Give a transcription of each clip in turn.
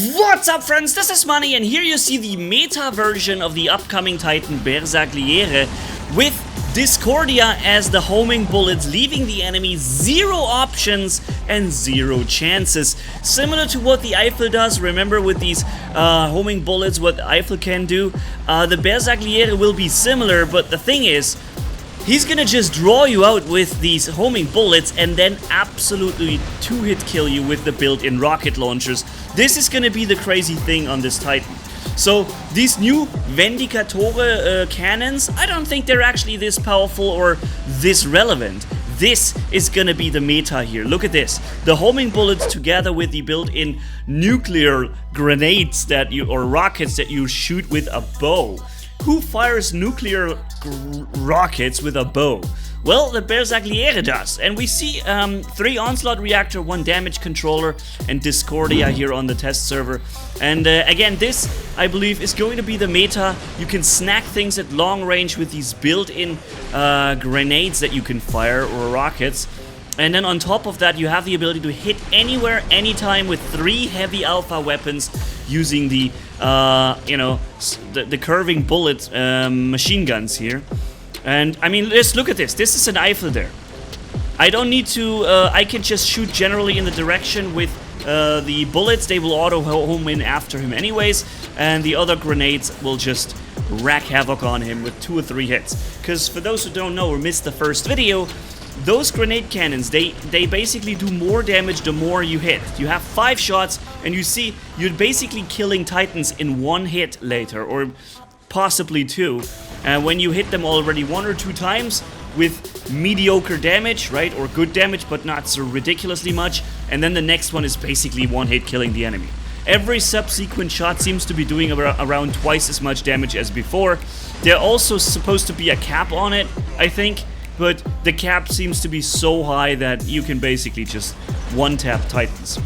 What's up, friends? This is Manni, and here you see the meta version of the upcoming Titan BERSAGLIERE with Discordia as the homing bullets, leaving the enemy 0 options and 0 chances. Similar to what the Eiffel does, remember with these homing bullets, what the Eiffel can do, the BERSAGLIERE will be similar, but the thing is, he's gonna just draw you out with these homing bullets and then absolutely 2-hit kill you with the built-in rocket launchers. This is gonna be the crazy thing on this Titan. So these new Vendicatore cannons, I don't think they're actually this powerful or this relevant. This is gonna be the meta here. Look at this. The homing bullets together with the built-in nuclear grenades that you, or rockets that you shoot with a bow. Who fires nuclear rockets with a bow? Well, the BERSAGLIERE does, and we see 3 Onslaught Reactor, 1 Damage Controller, and Discordia here on the test server. And again, this, I believe, is going to be the meta. You can snack things at long range with these built-in grenades that you can fire, or rockets. And then on top of that, you have the ability to hit anywhere, anytime with 3 heavy alpha weapons using the, the curving bullet machine guns here. And I mean, just look at this. This is an Eiffel there. I don't need to, I can just shoot generally in the direction with the bullets. They will auto home in after him anyways. And the other grenades will just wreak havoc on him with 2 or 3 hits. Because for those who don't know or missed the first video, those grenade cannons, they basically do more damage the more you hit. You have 5 shots, and you see, you're basically killing Titans in 1 hit later, or possibly 2. When you hit them already 1 or 2 times with mediocre damage, right, or good damage, but not so ridiculously much, and then the next one is basically 1 hit killing the enemy. Every subsequent shot seems to be doing around twice as much damage as before. There's also supposed to be a cap on it, I think. But the cap seems to be so high that you can basically just one-tap Titans.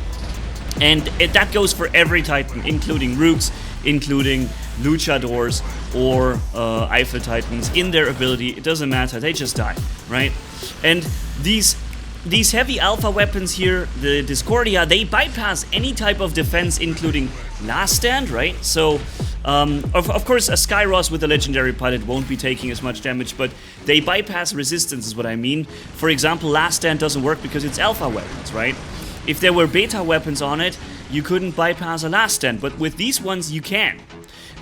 And that goes for every Titan, including Rooks, including Luchadors, or Eiffel Titans. In their ability, it doesn't matter, they just die, right? And these heavy alpha weapons here, the Discordia, they bypass any type of defense, including Last Stand, right? So, of course, a Skyros with a legendary pilot won't be taking as much damage, but they bypass resistance is what I mean. For example, Last Stand doesn't work because it's alpha weapons, right? If there were beta weapons on it, you couldn't bypass a Last Stand, but with these ones you can.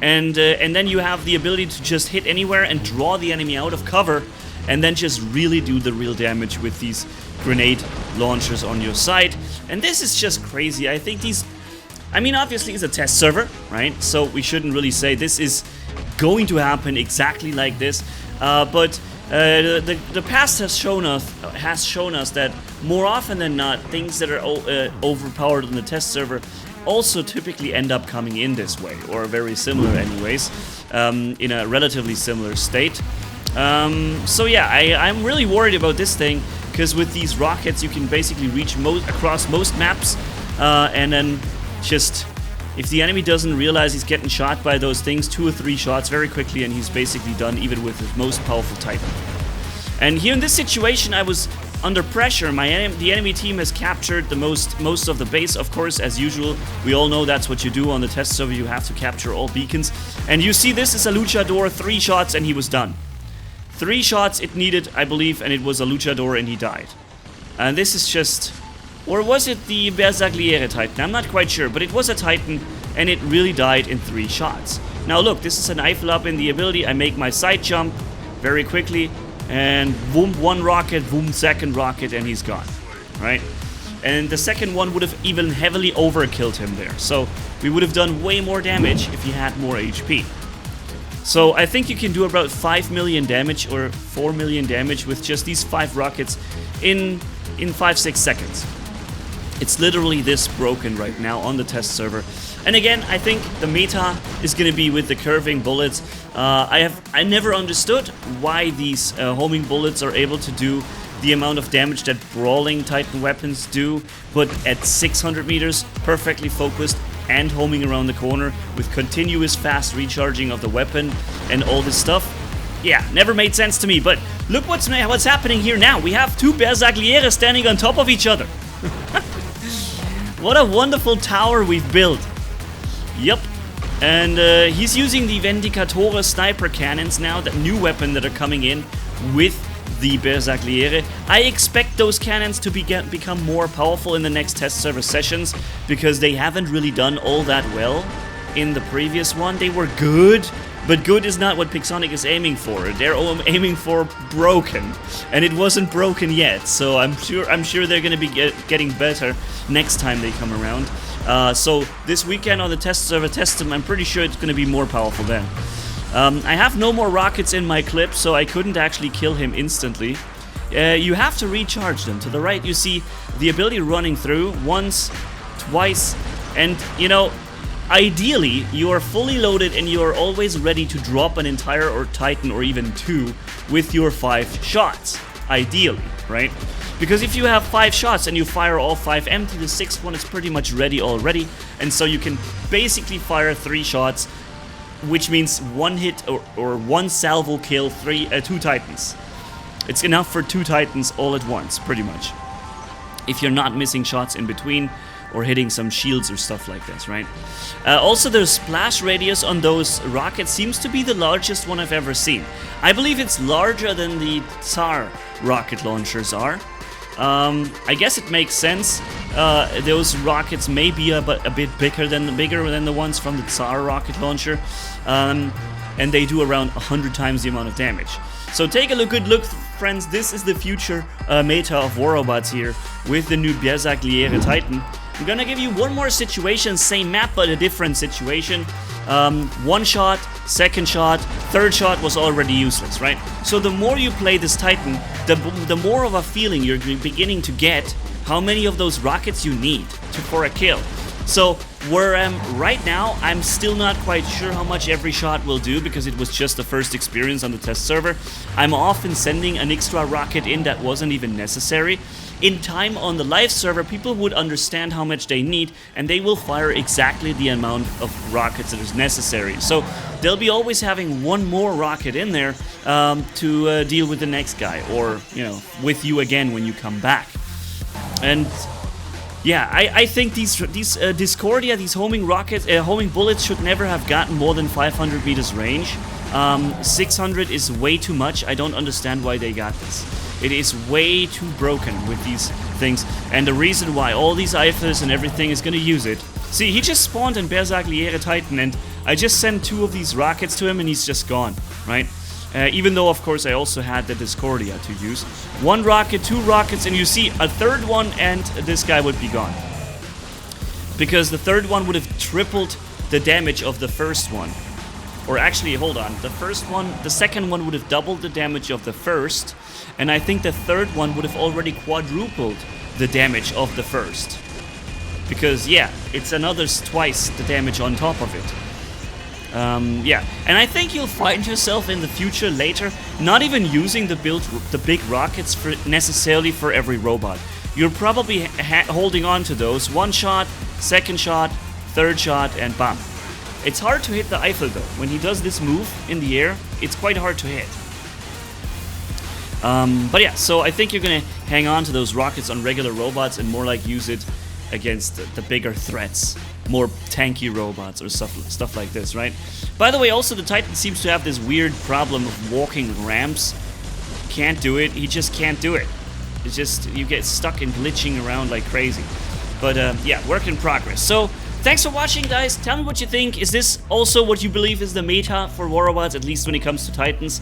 And then you have the ability to just hit anywhere and draw the enemy out of cover, and then just really do the real damage with these grenade launchers on your side. And this is just crazy. I think these, I mean, obviously it's a test server, right? So we shouldn't really say this is going to happen exactly like this. But the past has shown us that more often than not, things that are overpowered on the test server also typically end up coming in this way, or very similar anyways, in a relatively similar state. So yeah, I'm really worried about this thing, because with these rockets you can basically reach across most maps, and then just, if the enemy doesn't realize he's getting shot by those things, 2 or 3 shots very quickly and he's basically done, even with his most powerful Titan. And here in this situation I was under pressure. The enemy team has captured the most of the base, of course, as usual. We all know that's what you do on the test server, you have to capture all beacons. And you see this is a Luchador, 3 shots and he was done. 3 shots it needed, I believe, and it was a Luchador and he died. And this is just... Or was it the BERSAGLIERE Titan? I'm not quite sure, but it was a Titan and it really died in 3 shots. Now look, this is an Eiffel up in the ability. I make my side jump very quickly and boom, 1 rocket, boom, 2nd rocket, and he's gone, right? And the second one would have even heavily overkilled him there. So we would have done way more damage if he had more HP. So I think you can do about 5 million damage or 4 million damage with just these 5 rockets in 5-6 seconds. It's literally this broken right now on the test server. And again, I think the meta is going to be with the curving bullets. I never understood why these homing bullets are able to do the amount of damage that brawling Titan weapons do, but at 600 meters, perfectly focused and homing around the corner with continuous fast recharging of the weapon and all this stuff. Yeah, never made sense to me, but look what's happening here now. We have 2 BERSAGLIERE standing on top of each other. What a wonderful tower we've built. Yep. And he's using the Vendicatore sniper cannons now, that new weapon that are coming in with the BERSAGLIERE. I expect those cannons to become more powerful in the next test server sessions, because they haven't really done all that well in the previous one. They were good, but good is not what Pixonic is aiming for. They're aiming for broken, and it wasn't broken yet. So I'm sure they're going to be getting better next time they come around. So this weekend on the test server, test them. I'm pretty sure it's going to be more powerful then. I have no more rockets in my clip, so I couldn't actually kill him instantly. You have to recharge them. To the right, you see the ability running through once, twice, and you know, ideally, you are fully loaded and you are always ready to drop an entire or Titan or even 2 with your 5 shots. Ideally, right? Because if you have 5 shots and you fire all 5 empty, the 6th one is pretty much ready already, and so you can basically fire 3 shots, which means 1 hit or 1 salvo kill 2 Titans. It's enough for 2 Titans all at once, pretty much. If you're not missing shots in between or hitting some shields or stuff like this, right? Also, the splash radius on those rockets seems to be the largest one I've ever seen. I believe it's larger than the Tsar rocket launchers are. I guess it makes sense. Those rockets may be a bit bigger than the ones from the Tsar rocket launcher, and they do around 100 times the amount of damage. So take a good look, friends. This is the future meta of war robots here with the new BERSAGLIERE Titan. I'm gonna give you one more situation, same map but a different situation. 1 shot, 2nd shot, 3rd shot was already useless, right? So the more you play this Titan, the more of a feeling you're beginning to get how many of those rockets you need for a kill. So where I'm right now, I'm still not quite sure how much every shot will do, because it was just the first experience on the test server. I'm often sending an extra rocket in that wasn't even necessary. In time on the live server, people would understand how much they need, and they will fire exactly the amount of rockets that is necessary. So they'll be always having 1 more rocket in there to deal with the next guy, or you know, with you again when you come back. And yeah, I think these Discordia, these homing rockets, homing bullets should never have gotten more than 500 meters range. 600 is way too much. I don't understand why they got this. It is way too broken with these things, and the reason why all these Eifels and everything is gonna use it. See, he just spawned in BERSAGLIERE Titan, and I just sent 2 of these rockets to him, and he's just gone, right? Even though, of course, I also had the Discordia to use. 1 rocket, 2 rockets, and you see a 3rd one, and this guy would be gone. Because the 3rd one would have tripled the damage of the 1st one. Or actually, hold on, the 2nd one would have doubled the damage of the 1st, and I think the 3rd one would have already quadrupled the damage of the 1st. Because, yeah, it's another twice the damage on top of it. Yeah, and I think you'll find yourself in the future later not even using the big rockets necessarily for every robot. You're probably holding on to those 1 shot, 2nd shot, 3rd shot, and bam. It's hard to hit the Eiffel though. When he does this move in the air, it's quite hard to hit. But yeah, so I think you're gonna hang on to those rockets on regular robots and more like use it against the bigger threats, more tanky robots or stuff like this, right? By the way, also the Titan seems to have this weird problem of walking ramps. Can't do it. He just can't do it. It's just, you get stuck and glitching around like crazy. But yeah, work in progress. So thanks for watching, guys. Tell me what you think. Is this also what you believe is the meta for war robots, at least when it comes to Titans?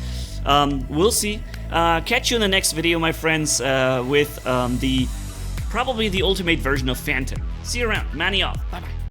We'll see. Catch you in the next video, my friends, with probably the ultimate version of Phantom. See you around. Manni off. Bye-bye.